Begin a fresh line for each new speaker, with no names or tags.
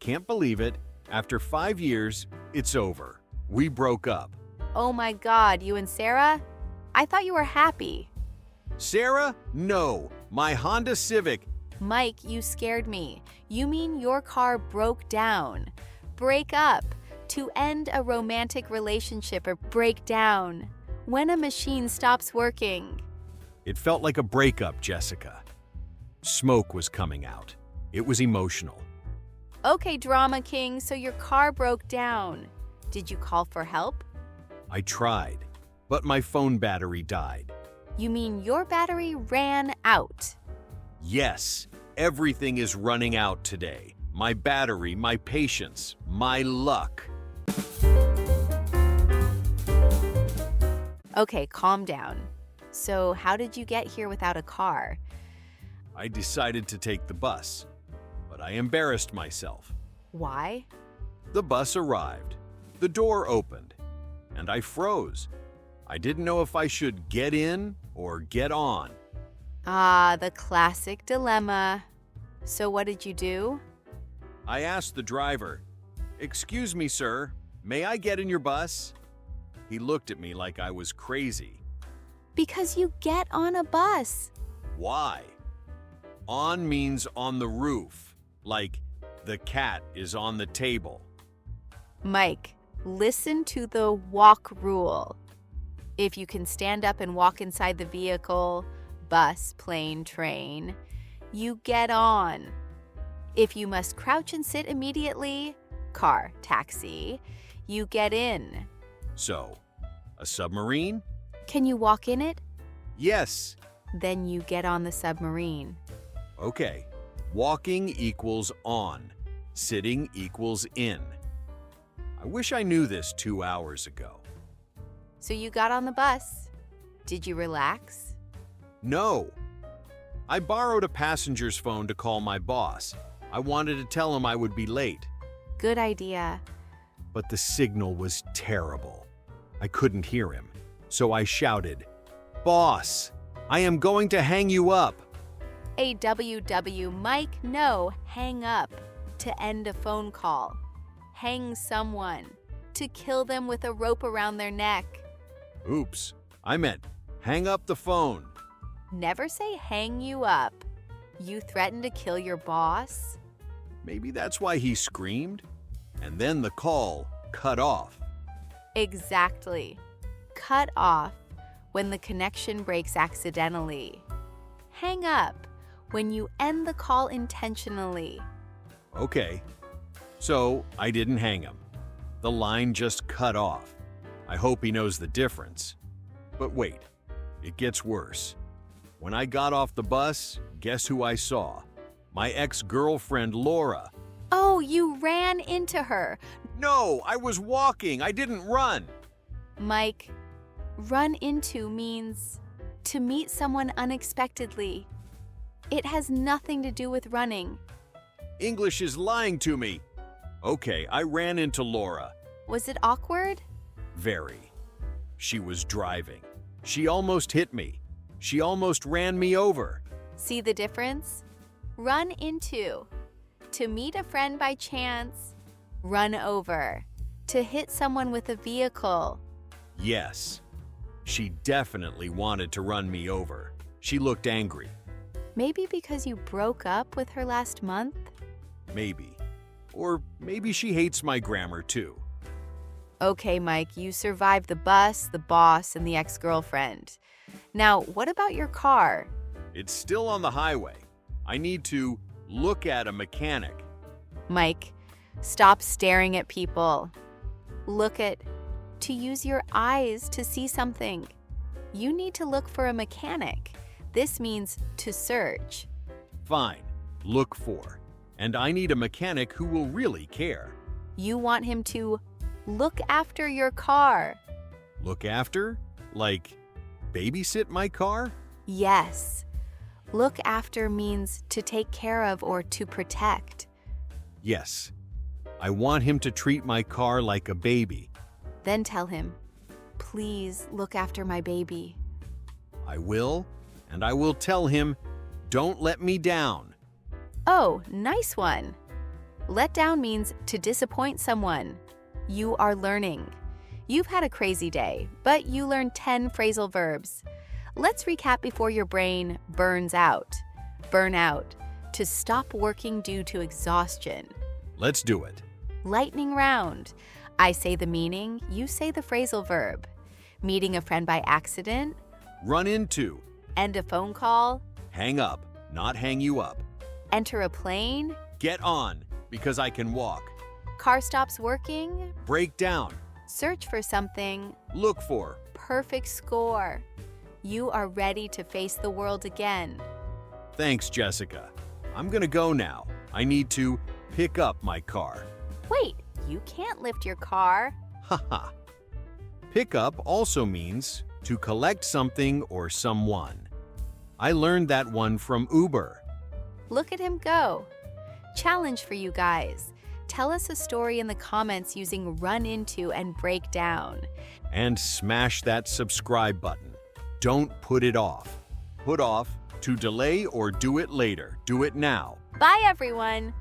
can't believe it. After 5 years, it's over. We broke up.
Oh my God, you and Sarah? I thought you were happy.
Sarah? No. My Honda Civic.
Mike, you scared me. You mean your car broke down. Break up. To end a romantic relationship or break down. When a machine stops working.
It felt like a breakup, Jessica. Smoke was coming out. It was emotional.
Okay, Drama King, so your car broke down. Did you call for help?
I tried, but my phone battery died.
You mean your battery ran out?
Yes, everything is running out today. My battery, my patience, my luck.
Okay, calm down. So how did you get here without a car?
I decided to take the bus, but I embarrassed myself.
Why?
The bus arrived, the door opened, and I froze. I didn't know if I should get in or get on.
Ah, the classic dilemma. So what did you do?
I asked the driver, "Excuse me, sir, may I get in your bus?" He looked at me like I was crazy.
Because you get on a bus.
Why? On means on the roof, like the cat is on the table.
Mike, listen to the walk rule. If you can stand up and walk inside the vehicle, bus, plane, train, you get on. If you must crouch and sit immediately, car, taxi, you get in.
So, a submarine?
Can you walk in it?
Yes.
Then you get on the submarine.
Okay. Walking equals on. Sitting equals in. I wish I knew this 2 hours ago.
So you got on the bus. Did you relax?
No. I borrowed a passenger's phone to call my boss. I wanted to tell him I would be late.
Good idea.
But the signal was terrible. I couldn't hear him. So I shouted, "Boss, I am going to hang you up."
AWW, Mike, no, hang up. To end a phone call. Hang someone. To kill them with a rope around their neck.
Oops, I meant hang up the phone.
Never say hang you up. You threatened to kill your boss?
Maybe that's why he screamed. And then the call cut off.
Exactly. Cut off when the connection breaks accidentally. Hang up when you end the call intentionally.
Okay. So I didn't hang him. The line just cut off. I hope he knows the difference. But wait, it gets worse. When I got off the bus, guess who I saw? My ex-girlfriend, Laura.
Oh, you ran into her.
No, I was walking. I didn't run.
Mike, run into means to meet someone unexpectedly. It has nothing to do with running.
English is lying to me. Okay, I ran into Laura.
Was it awkward?
Very. She was driving. She almost hit me. She almost ran me over.
See the difference? Run into. To meet a friend by chance. Run over. To hit someone with a vehicle.
Yes. She definitely wanted to run me over. She looked angry.
Maybe because you broke up with her last month?
Maybe. Or maybe she hates my grammar too.
Okay, Mike, you survived the bus, the boss, and the ex-girlfriend. Now, what about your car?
It's still on the highway. I need to look at a mechanic.
Mike, stop staring at people. To use your eyes to see something. You need to look for a mechanic. This means to search.
Fine, look for. And I need a mechanic who will really care.
You want him to look after your car.
Look after? Like babysit my car?
Yes. Look after means to take care of or to protect.
Yes. I want him to treat my car like a baby.
Then tell him, please look after my baby.
I will, and I will tell him, don't let me down.
Oh, nice one. Let down means to disappoint someone. You are learning. You've had a crazy day, but you learned 10 phrasal verbs. Let's recap before your brain burns out. Burn out, to stop working due to exhaustion.
Let's do it.
Lightning round. I say the meaning, you say the phrasal verb. Meeting a friend by accident.
Run into.
End a phone call.
Hang up, not hang you up.
Enter a plane.
Get on, because I can walk.
Car stops working.
Break down.
Search for something.
Look for.
Perfect score. You are ready to face the world again.
Thanks, Jessica. I'm gonna go now. I need to pick up my car.
Wait, you can't lift your car.
Haha. Pick up also means to collect something or someone. I learned that one from Uber.
Look at him go. Challenge for you guys. Tell us a story in the comments using run into and break down.
And smash that subscribe button. Don't put it off. Put off, to delay or do it later. Do it now.
Bye, everyone.